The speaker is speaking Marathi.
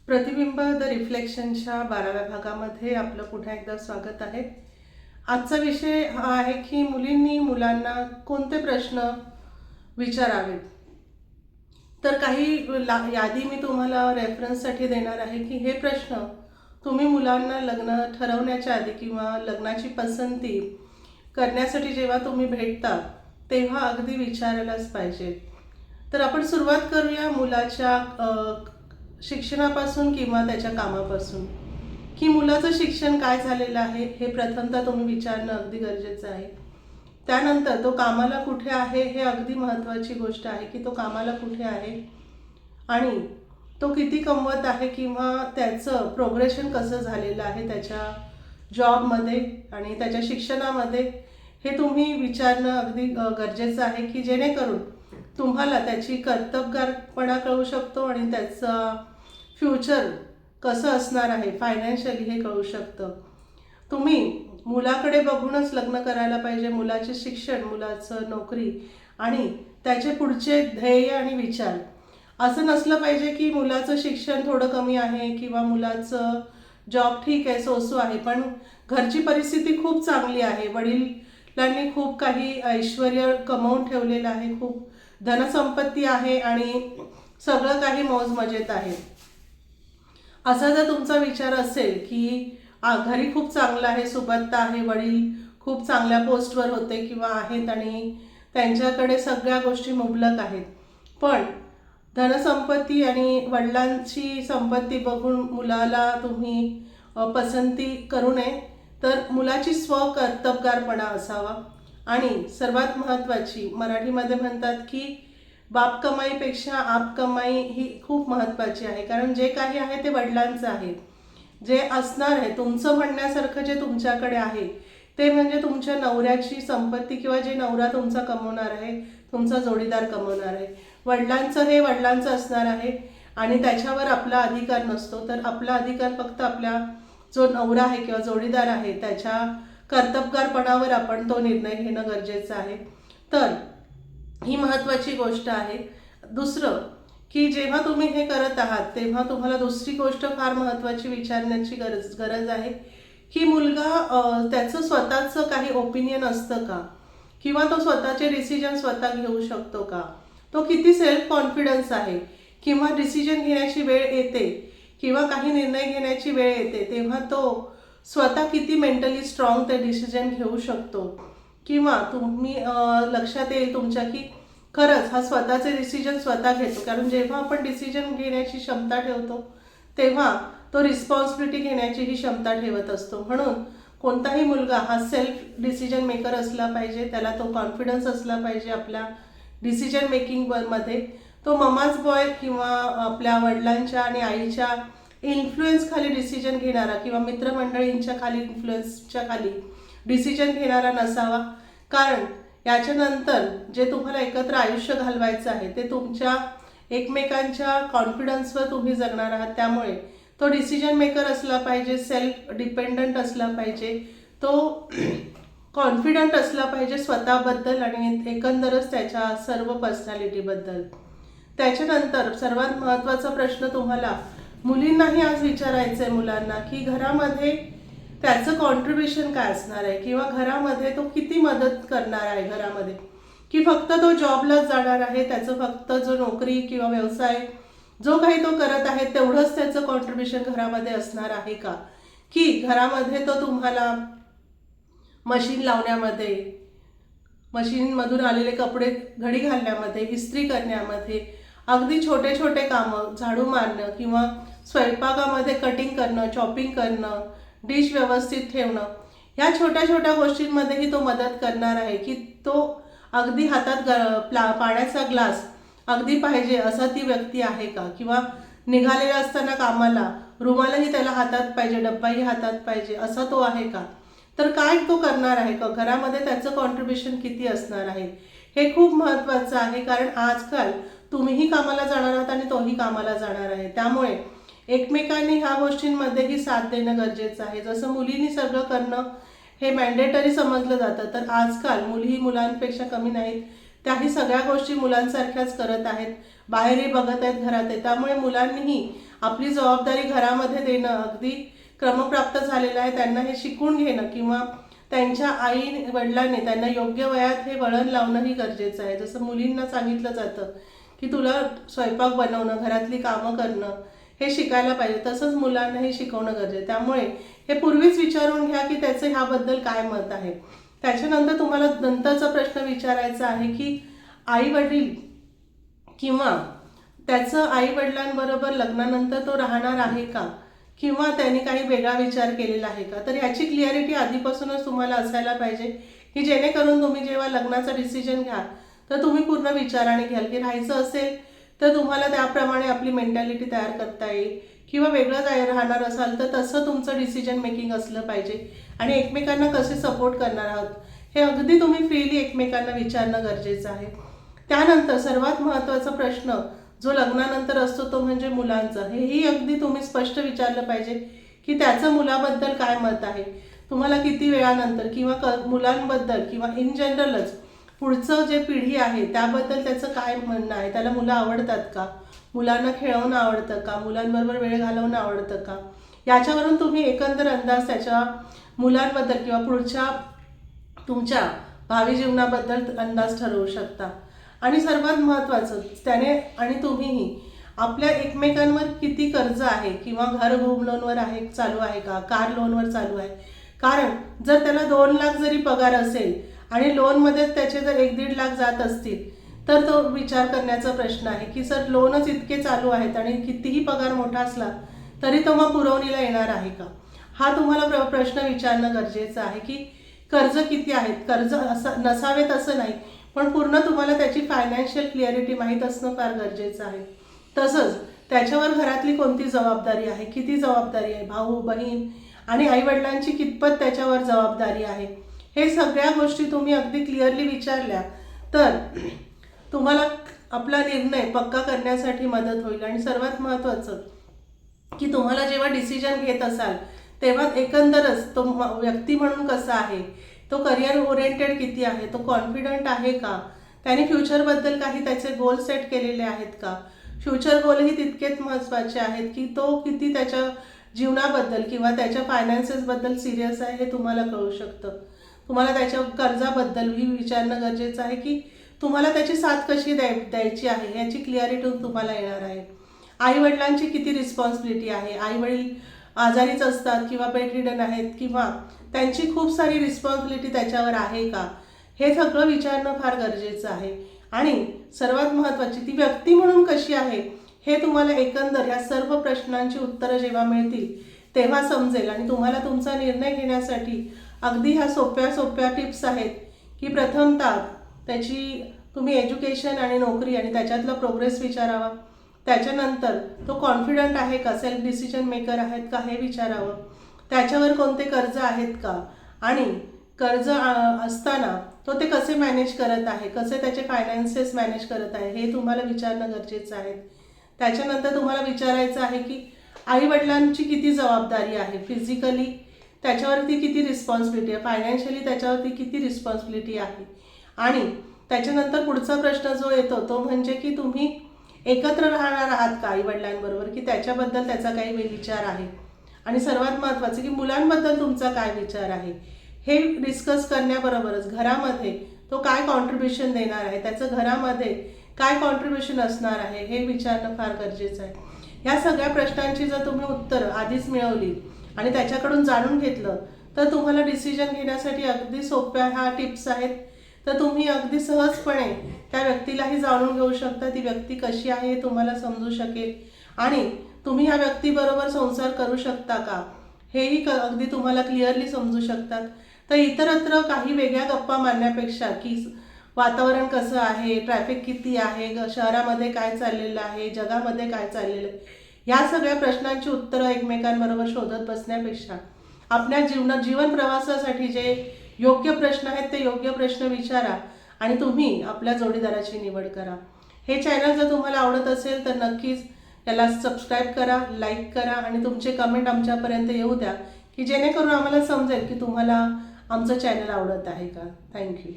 प्रतिबिंब द रिफ्लेक्शनच्या 12व्या भागामध्ये आपलं पुन्हा एकदा स्वागत आहे. आजचा विषय हा आहे की मुलींनी मुलांना कोणते प्रश्न विचारावेत. तर काही यादी मी तुम्हाला रेफरन्ससाठी देणार आहे की हे प्रश्न तुम्ही मुलांना लग्न ठरवण्याच्या आधी किंवा लग्नाची पसंती करण्यासाठी जेव्हा तुम्ही भेटता तेव्हा अगदी विचारायलाच पाहिजे. तर आपण सुरुवात करूया मुलाच्या शिक्षणापासून किंवा त्याच्या कामापासून, की मुलाचं शिक्षण काय झालेलं आहे हे प्रथमतः तुम्ही विचारणं अगदी गरजेचं आहे. त्यानंतर तो कामाला कुठे आहे हे अगदी महत्त्वाची गोष्ट आहे की तो कामाला कुठे आहे आणि तो किती कमवत आहे किंवा त्याचं प्रोग्रेशन कसं झालेलं आहे त्याच्या जॉबमध्ये आणि त्याच्या शिक्षणामध्ये हे तुम्ही विचारणं अगदी गरजेचं आहे की जेणेकरून तुम्हाला त्याची कर्तबगारपणा कळू शकतो आणि त्याचा फ्युचर कसं असणार आहे फायनान्शियली हे कळू शकतं. तुम्ही मुलाकडे बघूनच लग्न करायला पाहिजे. मुलाचे शिक्षण, मुलाचं नोकरी आणि त्याचे पुढचे ध्येय आणि विचार असं नसलं पाहिजे की मुलाचं शिक्षण थोडं कमी आहे किंवा मुलाचं जॉब ठीक आहे, सोसो आहे, पण घरची परिस्थिती खूप चांगली आहे, वडिलांनी खूप काही ऐश्वर्य कमवून ठेवलेलं आहे, खूप धनसंपत्ती आहे आणि सगळं काही मौज मजेत आहे. असा जर तुमचा विचार असेल की घरी खूप चांगलं आहे, सुबत्ता आहे, वडील खूप चांगल्या पोस्टवर होते किंवा आहेत आणि त्यांच्याकडे सगळ्या गोष्टी मुबलक आहेत, पण धनसंपत्ती आणि वडिलांची संपत्ती बघून मुलाला तुम्ही पसंती करू नये. तर मुलाची स्वकर्तबगारपणा असावा आणि सर्वात महत्त्वाची मराठीमध्ये म्हणतात की बाप कमाईपेक्षा आप कमाई ही खूप महत्त्वाची आहे, कारण जे काही आहे ते वडिलांचं आहे. जे असणार आहे तुमचं म्हणण्यासारखं जे तुमच्याकडे आहे ते म्हणजे तुमच्या नवऱ्याची संपत्ती किंवा जे नवरा तुमचा कमवणार आहे, तुमचा जोडीदार कमवणार आहे. वडिलांचं हे वडिलांचं असणार आहे आणि त्याच्यावर आपला अधिकार नसतो. तर आपला अधिकार फक्त आपल्या जो नवरा आहे किंवा जोडीदार आहे त्याच्या कर्तबगारपणावर आपण तो निर्णय घेणं गरजेचं आहे. तर ही महत्त्वाची गोष्ट आहे. दुसरं की जेव्हा तुम्ही हे करत आहात तेव्हा तुम्हाला दुसरी गोष्ट फार महत्त्वाची विचारण्याची गरज आहे की मुलगा त्याचं स्वतःचं काही ओपिनियन असतं का, किंवा तो स्वतःचे डिसिजन स्वतः घेऊ शकतो का, तो किती सेल्फ कॉन्फिडन्स आहे, किंवा डिसिजन घेण्याची वेळ येते किंवा काही निर्णय घेण्याची वेळ येते तेव्हा तो स्वतः किती मेंटली स्ट्रॉंग ते डिसिजन घेऊ शकतो, किंवा तुम्ही लक्षात येईल तुमच्या की खरंच हा स्वतःचे डिसिजन स्वतः घेतो. कारण जेव्हा आपण डिसिजन घेण्याची क्षमता ठेवतो तेव्हा तो रिस्पॉन्सिबिलिटी घेण्याची ही क्षमता ठेवत असतो. म्हणून कोणताही मुलगा हा सेल्फ डिसिजन मेकर असला पाहिजे, त्याला तो कॉन्फिडन्स असला पाहिजे आपल्या डिसिजन मेकिंगमध्ये. तो ममाज बॉय किंवा आपल्या वडिलांच्या आणि आईच्या इन्फ्लुएन्स खाली डिसिजन घेणारा किंवा मित्रमंडळींच्या खाली इन्फ्लुएन्सच्या खाली डिसिजन घेणारा नसावा. कारण याच्यानंतर जे तुम्हाला एकत्र आयुष्य घालवायचं आहे ते तुमच्या एकमेकांच्या कॉन्फिडन्सवर तुम्ही जगणार आहात. त्यामुळे तो डिसिजन मेकर असला पाहिजे, सेल्फ डिपेंडंट असला पाहिजे, तो कॉन्फिडंट असला पाहिजे स्वतःबद्दल आणि एकंदरच त्याच्या सर्व पर्सनॅलिटीबद्दल. त्याच्यानंतर सर्वात महत्त्वाचा प्रश्न तुम्हाला मुलींनाही आज विचारायचं आहे मुलांना की घरामध्ये त्याचं कॉन्ट्रीब्युशन काय असणार आहे, किंवा घरामध्ये तो किती मदत करणार आहे घरामध्ये, की फक्त तो जॉबलाच जाणार आहे, त्याचं फक्त जो नोकरी किंवा व्यवसाय जो काही तो करत आहे तेवढंच त्याचं कॉन्ट्रीब्युशन घरामध्ये असणार आहे का, की घरामध्ये तो तुम्हाला मशीन लावण्यामध्ये, मशीनमधून आलेले कपडे घडी घालण्यामध्ये, इस्त्री करण्यामध्ये, अगदी छोटे छोटे कामं झाडू मारणं किंवा स्वयंपाकामध्ये कटिंग करणं, चॉपिंग करणं, डिश व्यवस्थित ठेवणं, ह्या छोट्या छोट्या गोष्टींमध्येही तो मदत करणार आहे, की तो अगदी हातात पाण्याचा ग्लास अगदी पाहिजे असा ती व्यक्ती आहे का, किंवा निघालेला असताना कामाला रुमालही त्याला हातात पाहिजे, डब्बाही हातात पाहिजे असा तो आहे का. तर काय तो करणार आहे का घरामध्ये, त्याचं कॉन्ट्रीब्युशन किती असणार आहे हे खूप महत्त्वाचं आहे. कारण आजकाल तुम्हीही कामाला जाणार आहात आणि तोही कामाला जाणार आहे. त्यामुळे एकमेकांनी ह्या गोष्टींमध्येही साथ देणं गरजेचं आहे. जसं मुलींनी सगळं करणं हे मॅन्डेटरी समजलं जातं, तर आजकाल मुलीही मुलांपेक्षा कमी नाहीत. त्याही सगळ्या गोष्टी मुलांसारख्याच करत आहेत, बाहेरही बघत आहेत, घरात आहे. त्यामुळे मुलांनीही आपली जबाबदारी घरामध्ये देणं अगदी क्रमप्राप्त झालेलं आहे. त्यांना हे शिकून घेणं किंवा त्यांच्या आई वडिलांनी त्यांना योग्य वयात हे वळण लावणंही गरजेचं आहे. जसं मुलींना सांगितलं जातं की तुला स्वयंपाक बनवणं, घरातली कामं करणं हे शिकायला पाहिजे, तसंच मुलांना हे शिकवणं गरजेचं आहे. त्यामुळे हे पूर्वीच विचारून घ्या की त्याचं ह्याबद्दल काय मत आहे. त्याच्यानंतर तुम्हाला नंतरचा प्रश्न विचारायचा आहे की आई वडील किंवा त्याचं आई वडिलांबरोबर लग्नानंतर तो राहणार आहे का, किंवा त्यांनी काही वेगळा विचार केलेला आहे का. तर ह्याची क्लिअरिटी आधीपासूनच तुम्हाला असायला पाहिजे की जेणेकरून तुम्ही जेव्हा लग्नाचा डिसिजन घ्याल तर तुम्ही पूर्ण विचाराने घ्याल की राहायचं असेल तर तुम्हाला त्याप्रमाणे आपली मेंटॅलिटी तयार करता येईल, किंवा वेगळं राहणार असाल तर तसं तुमचं डिसिजन मेकिंग असलं पाहिजे. आणि एकमेकांना कसे सपोर्ट करणार आहात हे अगदी तुम्ही फ्रीली एकमेकांना विचारणं गरजेचं आहे. त्यानंतर सर्वात महत्त्वाचा प्रश्न जो लग्नानंतर असतो तो म्हणजे मुलांचं. हेही अगदी तुम्ही स्पष्ट विचारलं पाहिजे की त्याचं मुलाबद्दल काय मत आहे, तुम्हाला किती वेळानंतर, किंवा मुलांबद्दल किंवा इन जनरलच पुढचं जे पिढी आहे त्याबद्दल त्याचं काय म्हणणं आहे. त्याला मुलं आवडतात का, मुलांना खेळवणं आवडतं का, मुलांबरोबर वेळ घालवणं आवडतं का. याच्यावरून तुम्ही एकंदर अंदाज त्याच्या मुलांबद्दल किंवा पुढच्या तुमच्या भावी जीवनाबद्दल अंदाज ठरवू शकता. आणि सर्वात महत्त्वाचं, त्याने आणि तुम्हीही आपल्या एकमेकांवर किती कर्ज आहे, किंवा घर होम लोनवर आहे चालू आहे का, कार लोनवर चालू आहे. कारण जर त्याला 2 लाख जरी पगार असेल आणि लोनमध्ये त्याचे जर 1-1.5 लाख जात असतील तर तो विचार करण्याचा प्रश्न आहे की सर लोनच इतके चालू आहेत आणि कितीही पगार मोठा असला तरी तो मग पुरवणीला येणार आहे का. हा तुम्हाला प्रश्न विचारणं गरजेचं आहे की कर्ज किती आहेत. कर्ज असं नसावेत असं नाही, पण पूर्ण तुम्हाला त्याची फायनान्शियल क्लिअरिटी माहीत असणं फार गरजेचं आहे. तसंच त्याच्यावर घरातली कोणती जबाबदारी आहे, किती जबाबदारी आहे, भाऊ बहीण आणि आईवडिलांची कितपत त्याच्यावर जबाबदारी आहे, हे सगळ्या गोष्टी तुम्ही अगदी क्लिअरली विचारल्या तर तुम्हाला आपला निर्णय पक्का करण्यासाठी मदत होईल. आणि सर्वात महत्त्वाचं की तुम्हाला जेव्हा डिसिजन घेत असाल तेव्हा एकंदरच तो व्यक्ती म्हणून कसा आहे, तो करिअर ओरिएंटेड किती आहे, तो कॉन्फिडंट आहे का, त्याने फ्युचरबद्दल काही त्याचे गोल सेट केलेले आहेत का. फ्युचर गोलही तितकेच महत्त्वाचे आहेत की तो किती त्याच्या जीवनाबद्दल किंवा त्याच्या फायनान्सेसबद्दल सिरियस आहे हे तुम्हाला कळू शकतं. तुम्हाला त्याच्या कर्जाबद्दलही विचारणं गरजेचं आहे की तुम्हाला त्याची साथ कशी द्यायची आहे याची क्लिअरिटी तुम्हाला येणार आहे. आईवडिलांची किती रिस्पॉन्सिबिलिटी आहे, आईवडील आजारीच असतात किंवा बेडरिडन आहेत, किंवा त्यांची खूप सारी रिस्पॉन्सिबिलिटी त्याच्यावर आहे का, हे सगळं विचारणं फार गरजेचं आहे. आणि सर्वात महत्त्वाची ती व्यक्ती म्हणून कशी आहे हे तुम्हाला एकंदर या सर्व प्रश्नांची उत्तरं जेव्हा मिळतील तेव्हा समजेल. आणि तुम्हाला तुमचा निर्णय घेण्यासाठी अगदी ह्या सोप्या सोप्या टिप्स आहेत की प्रथमतः त्याची तुम्ही एज्युकेशन आणि नोकरी आणि त्याच्यातला प्रोग्रेस विचारावा. त्याच्यानंतर तो कॉन्फिडंट आहे का, सेल्फ डिसिजन मेकर आहेत का हे विचारावं. त्याच्यावर कोणते कर्ज आहेत का, आणि कर्ज असताना तो ते कसे मॅनेज करत आहे, कसे त्याचे फायनान्सेस मॅनेज करत आहे हे तुम्हाला विचारणं गरजेचं आहे. त्याच्यानंतर तुम्हाला विचारायचं आहे की आईवडिलांची किती जबाबदारी आहे, फिजिकली त्याच्यावरती किती रिस्पॉन्सिबिलिटी आहे, फायनान्शियली त्याच्यावरती किती रिस्पॉन्सिबिलिटी आहे. आणि त्याच्यानंतर पुढचा प्रश्न जो येतो तो म्हणजे की तुम्ही एकत्र राहणार आहात का आईवडिलांबरोबर, की त्याच्याबद्दल त्याचा काही विचार आहे. आणि सर्वात महत्त्वाचं की मुलांबद्दल तुमचा काय विचार आहे हे डिस्कस करण्याबरोबरच घरामध्ये तो काय कॉन्ट्रीब्युशन देणार आहे, त्याचं घरामध्ये काय कॉन्ट्रीब्युशन असणार आहे हे विचारणं फार गरजेचं आहे. ह्या सगळ्या प्रश्नांची जर तुम्ही उत्तरं आधीच मिळवली आणि त्याच्याकडून जाणून घेतलं तर तुम्हाला डिसिजन घेण्यासाठी अगदी सोप्या ह्या टिप्स आहेत. तर तुम्ही अगदी सहजपणे त्या व्यक्तीलाही जाणून घेऊ शकता, ती व्यक्ती कशी आहे हे तुम्हाला समजू शकेल, आणि तुम्ही ह्या व्यक्तीबरोबर संसार करू शकता का हेही अगदी तुम्हाला क्लिअरली समजू शकतात. तर इतरत्र काही वेगळ्या गप्पा मारण्यापेक्षा की वातावरण कसं आहे, ट्रॅफिक किती आहे, शहरामध्ये काय चाललेलं आहे, जगामध्ये काय चाललेलं आहे, ह्या सगळ्या प्रश्नांची उत्तरं एकमेकांबरोबर शोधत बसण्यापेक्षा आपल्या जीवन प्रवासासाठी जे योग्य प्रश्न आहेत ते योग्य प्रश्न विचारा आणि तुम्ही आपल्या जोडीदाराची निवड करा. हे चॅनल जर तुम्हाला आवडत असेल तर नक्कीच याला सबस्क्राईब करा, लाईक करा आणि तुमचे कमेंट आमच्यापर्यंत येऊ द्या की जेणेकरून आम्हाला समजेल की तुम्हाला आमचं चॅनल आवडत आहे का. थँक्यू.